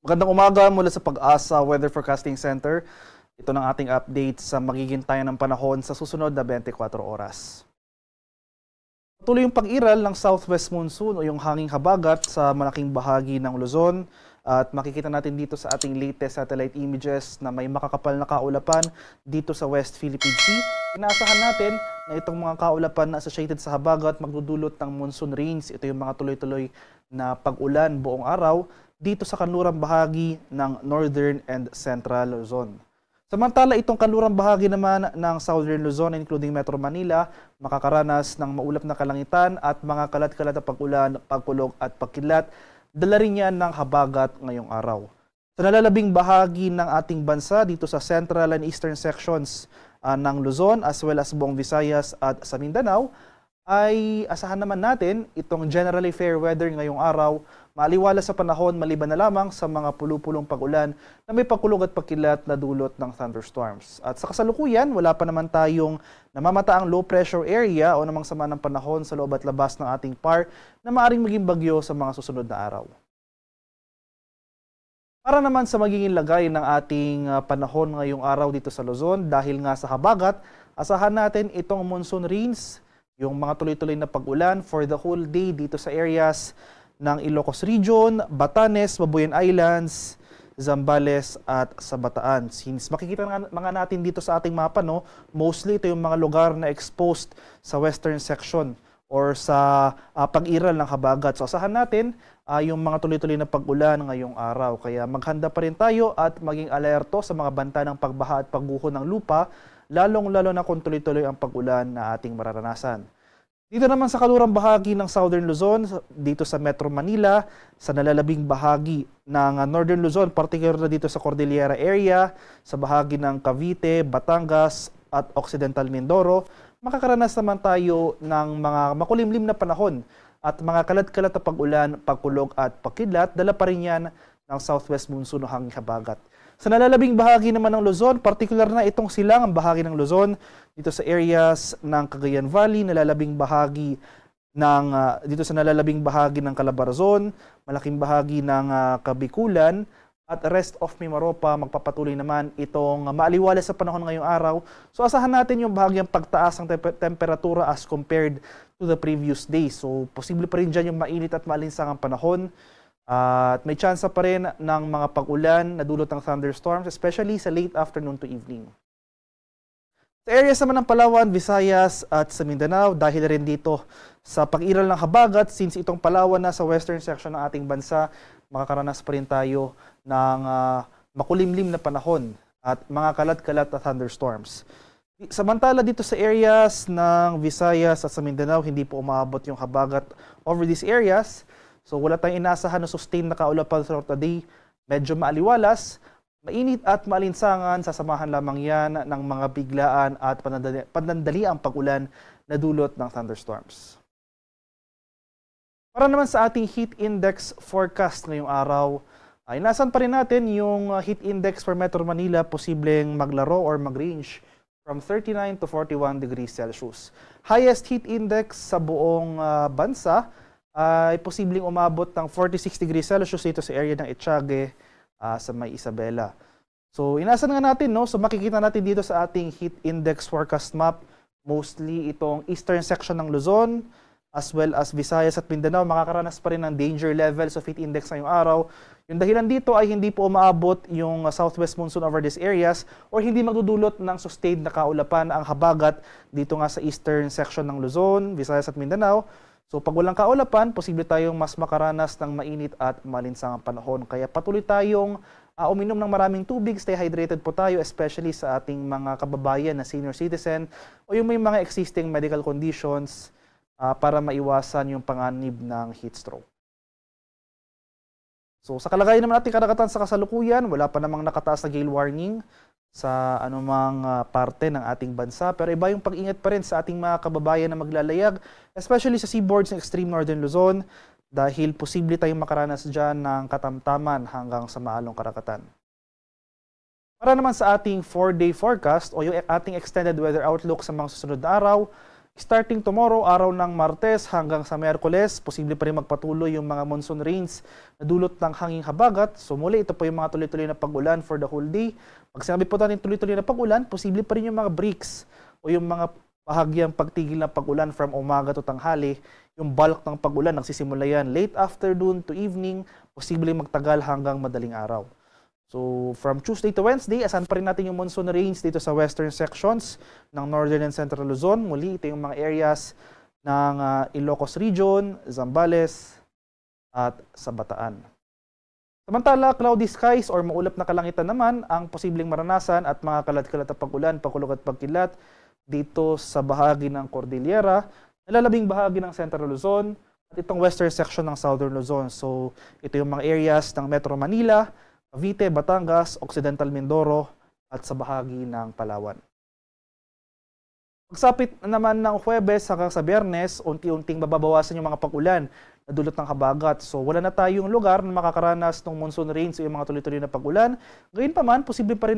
Magandang umaga mula sa Pag-asa Weather Forecasting Center. Ito ng ating update sa magiging tayo ng panahon sa susunod na 24 oras. Patuloy yung pag-iral ng southwest monsoon o yung hanging habagat sa malaking bahagi ng Luzon. At makikita natin dito sa ating latest satellite images na may makakapal na kaulapan dito sa West Philippine Sea. Inaasahan natin na itong mga kaulapan na associated sa habagat magdudulot ng monsoon rains. Ito yung mga tuloy-tuloy na pag-ulan buong araw dito sa kanlurang bahagi ng Northern and Central Luzon. Samantala, itong kanlurang bahagi naman ng Southern Luzon, including Metro Manila, makakaranas ng maulap na kalangitan at mga kalat-kalat na pag-ulan, pagkulog at pagkidlat. Dala rin yan ng habagat ngayong araw. Sa nalalabing bahagi ng ating bansa, dito sa Central and Eastern sections ng Luzon, as well as buong Visayas at sa Mindanao, ay asahan naman natin itong generally fair weather ngayong araw, maaliwala sa panahon maliban na lamang sa mga pulu-pulong pag-ulan na may pagkulog at pagkilat na dulot ng thunderstorms. At sa kasalukuyan, wala pa naman tayong namamataang low pressure area o namang sama ng panahon sa loob at labas ng ating PAR na maaaring maging bagyo sa mga susunod na araw. Para naman sa magiging lagay ng ating panahon ngayong araw dito sa Luzon, dahil nga sa habagat, asahan natin itong monsoon rains, yung mga tuloy-tuloy na pag-ulan for the whole day dito sa areas ng Ilocos Region, Batanes, Babuyan Islands, Zambales at sa Bataan. Since makikita mga natin dito sa ating mapa, no, mostly ito yung mga lugar na exposed sa western section or sa pag-iral ng habagat. So asahan natin yung mga tuloy-tuloy na pag-ulan ngayong araw. Kaya maghanda pa rin tayo at maging alerto sa mga banta ng pagbaha at pagguho ng lupa, lalong-lalo na kung tuloy-tuloy ang pag-ulan na ating mararanasan. Dito naman sa kanlurang bahagi ng Southern Luzon, dito sa Metro Manila, sa nalalabing bahagi ng Northern Luzon, particular na dito sa Cordillera area, sa bahagi ng Cavite, Batangas at Occidental Mindoro, makakaranas naman tayo ng mga makulimlim na panahon at mga kalat-kalat na pag-ulan, pagkulog at pagkidlat, dala pa rin yan ng southwest monsoon o hanging habagat. Sa nalalabing bahagi naman ng Luzon, particular na itong silangang bahagi ng Luzon, dito sa areas ng Cagayan Valley, nalalabing bahagi ng dito sa nalalabing bahagi ng Calabarzon, malaking bahagi ng Kabikulan at rest of Mimaropa, magpapatuloy naman itong maaliwala sa panahon ngayong araw. So asahan natin yung bahagyang pagtaas ng temperatura as compared to the previous day. So posible pa rin dyan yung mainit at maalinsangang panahon. At may tsansa pa rin ng mga pag-ulan na dulot ng thunderstorms, especially sa late afternoon to evening. Sa areas naman ng Palawan, Visayas at sa Mindanao, dahil rin dito sa pag-iral ng habagat, since itong Palawan na sa western section ng ating bansa, makakaranas pa rin tayo ng makulimlim na panahon at mga kalat-kalat na thunderstorms. Samantala dito sa areas ng Visayas at sa Mindanao, hindi po umabot yung habagat over these areas. So wala tayong inaasahan na sustained na kaulapan throughout the day. Medyo maaliwalas, mainit at maalinsangan, sasamahan lamang yan ng mga biglaan at panandaliang pag-ulan na dulot ng thunderstorms. Para naman sa ating heat index forecast ngayong araw, ay inasan pa rin natin yung heat index for Metro Manila posibleng maglaro or mag-range from 39 to 41 degrees Celsius. Highest heat index sa buong bansa ay posibleng umabot ng 46 degrees Celsius dito sa area ng Etiague sa May Isabela. So inasan nga natin, no? So makikita natin dito sa ating heat index forecast map, mostly itong eastern section ng Luzon, as well as Visayas at Mindanao, makakaranas pa rin ng danger levels of heat index ngayong araw. Yung dahilan dito ay hindi po umaabot yung southwest monsoon over these areas or hindi magdudulot ng sustained na kaulapan ang habagat dito nga sa eastern section ng Luzon, Visayas at Mindanao. So pag walang kaulapan, posible tayong mas makaranas ng mainit at malinsangang panahon. Kaya patuloy tayong uminom ng maraming tubig, stay hydrated po tayo, especially sa ating mga kababayan na senior citizen o yung may mga existing medical conditions para maiwasan yung panganib ng heat stroke. So sa kalagayan naman natin karagatan sa kasalukuyan, wala pa namang nakataas na gale warning sa anumang parte ng ating bansa. Pero iba yung pag-ingat pa rin sa ating mga kababayan na maglalayag, especially sa seaboards ng extreme northern Luzon, dahil posible tayong makaranas dyan ng katamtaman hanggang sa maalong karagatan. Para naman sa ating 4-day forecast o yung ating extended weather outlook sa mga susunod na araw, Starting tomorrow, araw ng Martes hanggang sa Miyerkules, posible pa rin magpatuloy yung mga monsoon rains na dulot ng hanging habagat. So muli, ito po yung mga tuloy-tuloy na pag-ulan for the whole day. Pag sinabi po natin tuloy-tuloy na pag-ulan, posible pa rin yung mga breaks o yung mga bahagyang pagtigil ng pag-ulan from umaga to tanghali. Yung bulk ng pag-ulan, nagsisimula yan late afternoon to evening, posible magtagal hanggang madaling araw. So, from Tuesday to Wednesday, asan pa rin natin yung monsoon rains dito sa western sections ng Northern and Central Luzon. Muli, ito yung mga areas ng Ilocos Region, Zambales, at sa Bataan. Samantala, cloudy skies or maulap na kalangitan naman ang posibleng maranasan at mga kalat-kalat na pag-ulan, pagkulog at pagkilat dito sa bahagi ng Cordillera, nalalabing bahagi ng Central Luzon, at itong western section ng Southern Luzon. So, ito yung mga areas ng Metro Manila, Cavite, Batangas, Occidental Mindoro, at sa bahagi ng Palawan. Pagsapit naman ng Huwebes hanggang sa Biyernes, unti-unting mababawasan yung mga pag-ulan na dulot ng habagat. So wala na tayong lugar na makakaranas ng monsoon rains o yung mga tuloy-tuloy na pag-ulan. Gayunpaman, posible pa rin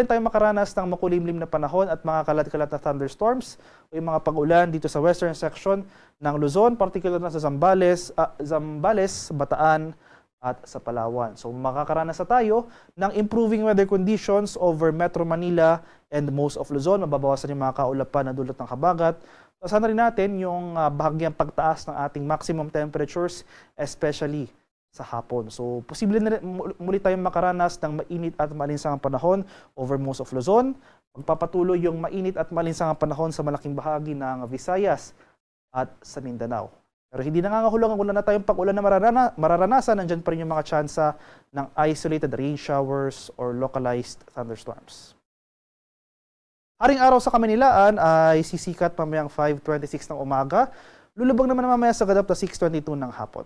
tayong makaranas ng makulimlim na panahon at mga kalat-kalat na thunderstorms o yung mga pag-ulan dito sa western section ng Luzon, particular na sa Zambales, Bataan, at sa Palawan. So makakaranas na tayo ng improving weather conditions over Metro Manila and most of Luzon. Mababawasan yung mga kaulapan na dulot ng habagat. Sana rin natin yung bahagyang pagtaas ng ating maximum temperatures, especially sa hapon. So posible na muli tayong makaranas ng mainit at malinsangang panahon over most of Luzon. Magpapatuloy yung mainit at malinsangang panahon sa malaking bahagi ng Visayas at sa Mindanao. Pero hindi nangangahulugan kung wala na tayong pag-ulan na mararanasan, nandyan pa rin yung mga tsansa ng isolated rain showers or localized thunderstorms. Haring araw sa Kamanilaan ay sisikat mamayang 5:26 ng umaga. Lulubog naman mamaya sa ganap na 6:22 ng hapon.